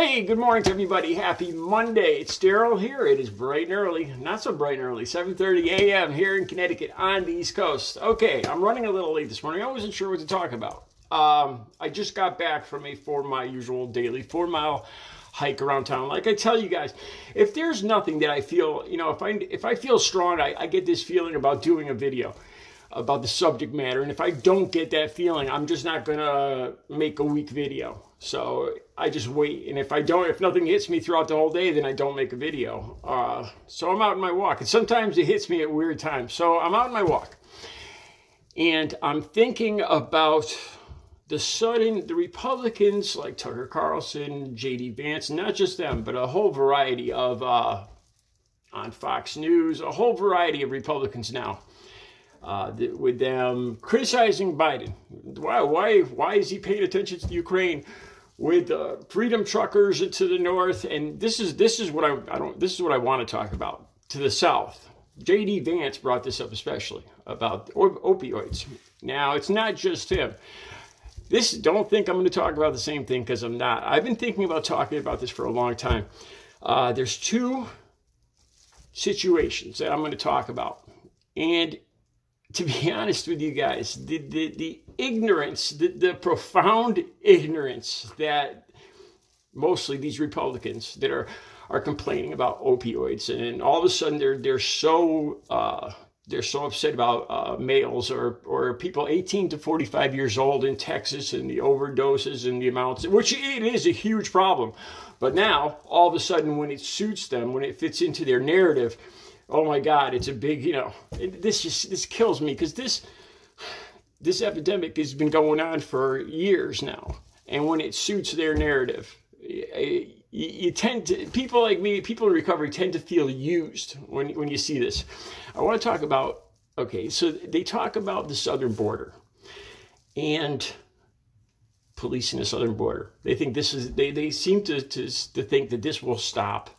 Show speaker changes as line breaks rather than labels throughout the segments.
Hey, good morning to everybody. Happy Monday. It's Daryl here. It is bright and early. Not so bright and early. 7:30 a.m. here in Connecticut on the East Coast. Okay, I'm running a little late this morning. I wasn't sure what to talk about. I just got back from my usual daily 4-mile hike around town. Like I tell you guys, if there's nothing that I feel, if I feel strong, I get this feeling about doing a video about the subject matter. And if I don't get that feeling, I'm just not going to make a week video. So I just wait. And if nothing hits me throughout the whole day, then I don't make a video. So I'm out on my walk. And sometimes it hits me at weird times. So I'm out on my walk. And I'm thinking about the Republicans like Tucker Carlson, J.D. Vance, not just them, but a whole variety of, on Fox News, a whole variety of Republicans now. With them criticizing Biden. Why is he paying attention to Ukraine? With freedom truckers to the north, and this is what I want to talk about to the south. J.D. Vance brought this up especially about opioids. Now it's not just him. Don't think I'm going to talk about the same thing, because I'm not. I've been thinking about talking about this for a long time. There's two situations that I'm going to talk about, and to be honest with you guys, the ignorance, the profound ignorance that mostly these Republicans that are complaining about opioids, and all of a sudden they're so upset about males or people 18 to 45 years old in Texas and the overdoses and the amounts, which it is a huge problem. But now all of a sudden, when it suits them, when it fits into their narrative, oh my God, it's a big, this kills me, because this epidemic has been going on for years now. And when it suits their narrative, people like me, people in recovery tend to feel used when you see this. I want to talk about, okay, so they talk about the southern border and policing the southern border. They think they seem to think that this will stop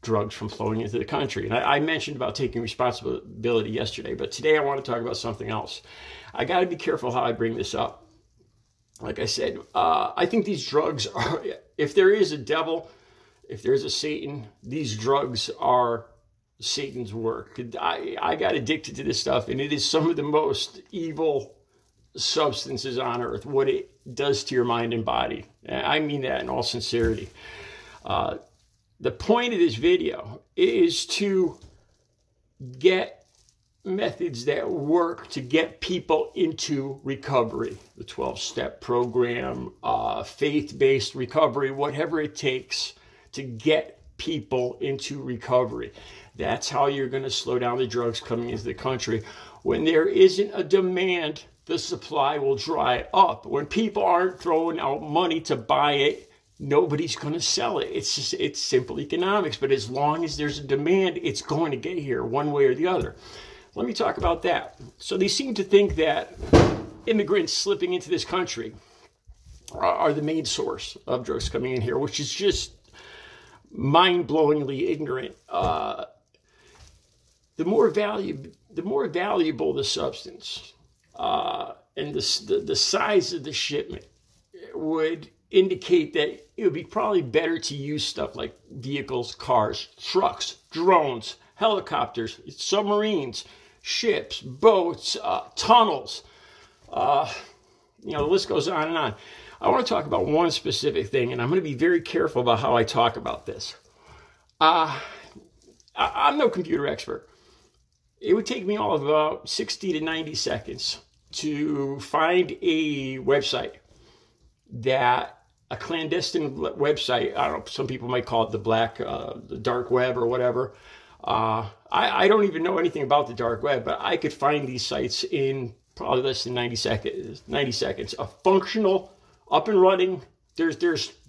drugs from flowing into the country. And I mentioned about taking responsibility yesterday, but today I want to talk about something else. I got to be careful how I bring this up. Like I said, I think these drugs are, if there is a devil, if there's a Satan, these drugs are Satan's work. I got addicted to this stuff, and it is some of the most evil substances on earth, what it does to your mind and body. And I mean that in all sincerity. The point of this video is to get methods that work to get people into recovery. The 12-step program, faith-based recovery, whatever it takes to get people into recovery. That's how you're going to slow down the drugs coming into the country. When there isn't a demand, the supply will dry up. When people aren't throwing out money to buy it, nobody's going to sell it. It's simple economics. But as long as there's a demand, it's going to get here one way or the other. Let me talk about that. So they seem to think that immigrants slipping into this country are the main source of drugs coming in here, which is just mind-blowingly ignorant. The more valuable the substance and the size of the shipment would indicate that it would be probably better to use stuff like vehicles, cars, trucks, drones, helicopters, submarines, ships, boats, tunnels. The list goes on and on. I want to talk about one specific thing, and I'm going to be very careful about how I talk about this. I'm no computer expert. It would take me all of about 60 to 90 seconds to find a website a clandestine website. I don't know, some people might call it the dark web or whatever. I don't even know anything about the dark web, but I could find these sites in probably less than 90 seconds. A functional, up and running, there's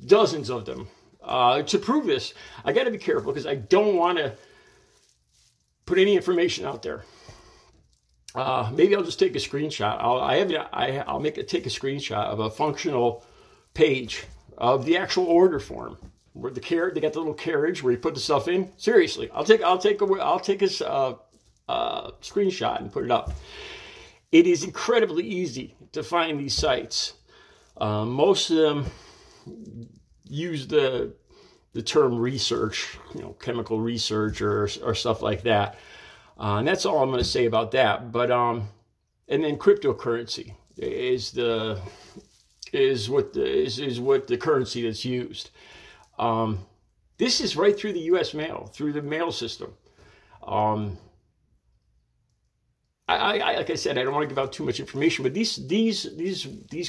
dozens of them. To prove this, I got to be careful, because I don't want to put any information out there. Maybe I'll just take a screenshot. I'll take a screenshot of a functional page of the actual order form, where they got the little carriage where you put the stuff in. Seriously, I'll take a screenshot and put it up. It is incredibly easy to find these sites. Most of them use the the term research, chemical research or stuff like that. And that's all I'm going to say about that. But and then cryptocurrency is what the currency that's used. This is right through the U.S. mail, through the mail system. Like I said, I don't want to give out too much information, but these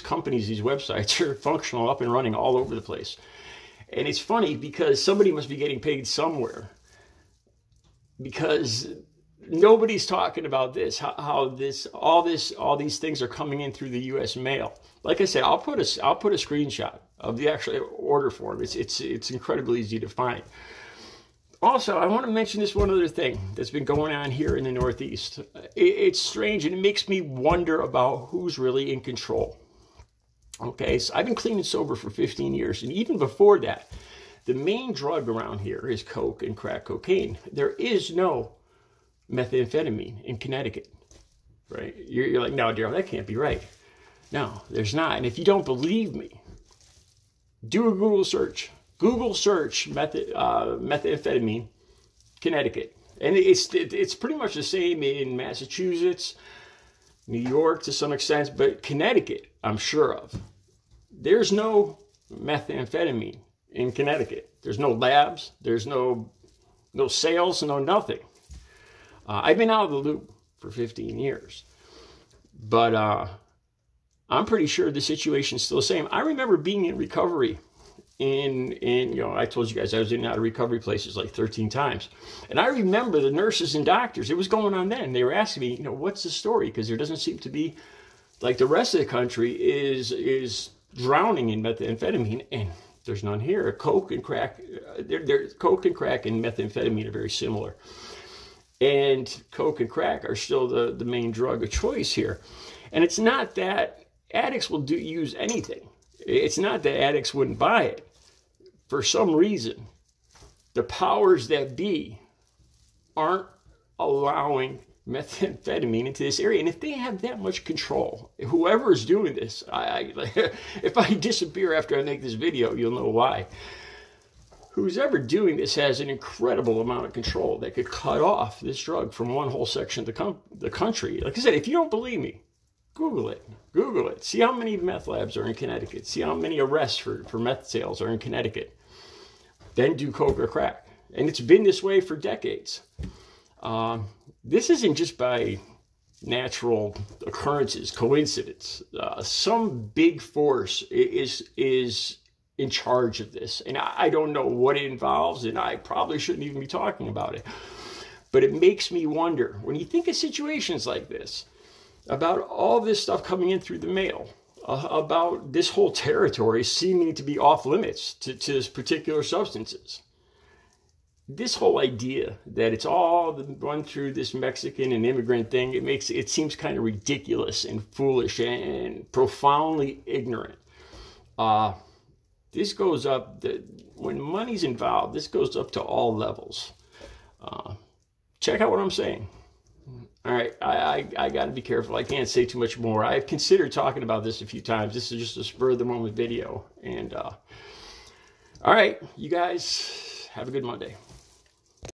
companies, these websites are functional, up and running all over the place. And it's funny because somebody must be getting paid somewhere, because nobody's talking about this, how all these things are coming in through the U.S. mail. Like I said, I'll put a screenshot of the actual order form. It's incredibly easy to find. Also, I want to mention this one other thing that's been going on here in the Northeast. It's strange, and it makes me wonder about who's really in control. Okay, so I've been clean and sober for 15 years, and even before that, the main drug around here is coke and crack cocaine. There is no methamphetamine in Connecticut, right? You're like, no, Daryl, that can't be right. No, there's not. And if you don't believe me, do a Google search. Google search methamphetamine, Connecticut. And it's pretty much the same in Massachusetts, New York to some extent, but Connecticut, I'm sure of. There's no methamphetamine in Connecticut. There's no labs. There's no sales, no nothing. I've been out of the loop for 15 years. But I'm pretty sure the situation's still the same. I remember being in recovery I told you guys I was in and out of recovery places like 13 times. And I remember the nurses and doctors, it was going on then. They were asking me, what's the story? Because there doesn't seem to be, like the rest of the country is drowning in methamphetamine, and there's none here. Coke and crack, coke and crack and methamphetamine are very similar. And coke and crack are still the main drug of choice here. And it's not that addicts will use anything. It's not that addicts wouldn't buy it. For some reason, the powers that be aren't allowing methamphetamine into this area. And if they have that much control, whoever is doing this, if I disappear after I make this video, you'll know why. Who's ever doing this has an incredible amount of control that could cut off this drug from one whole section of the country. Like I said, if you don't believe me, Google it. Google it. See how many meth labs are in Connecticut. See how many arrests for meth sales are in Connecticut. Then do coke or crack. And it's been this way for decades. This isn't just by natural occurrences, coincidence. Some big force is in charge of this. And I don't know what it involves, and I probably shouldn't even be talking about it. But it makes me wonder, when you think of situations like this, about all this stuff coming in through the mail, about this whole territory seeming to be off limits to particular substances. This whole idea that it's all run through this Mexican and immigrant thing, it seems kind of ridiculous and foolish and profoundly ignorant. This goes up, when money's involved, this goes up to all levels. Check out what I'm saying. All right, I got to be careful. I can't say too much more. I've considered talking about this a few times. This is just a spur of the moment video. And all right, you guys have a good Monday.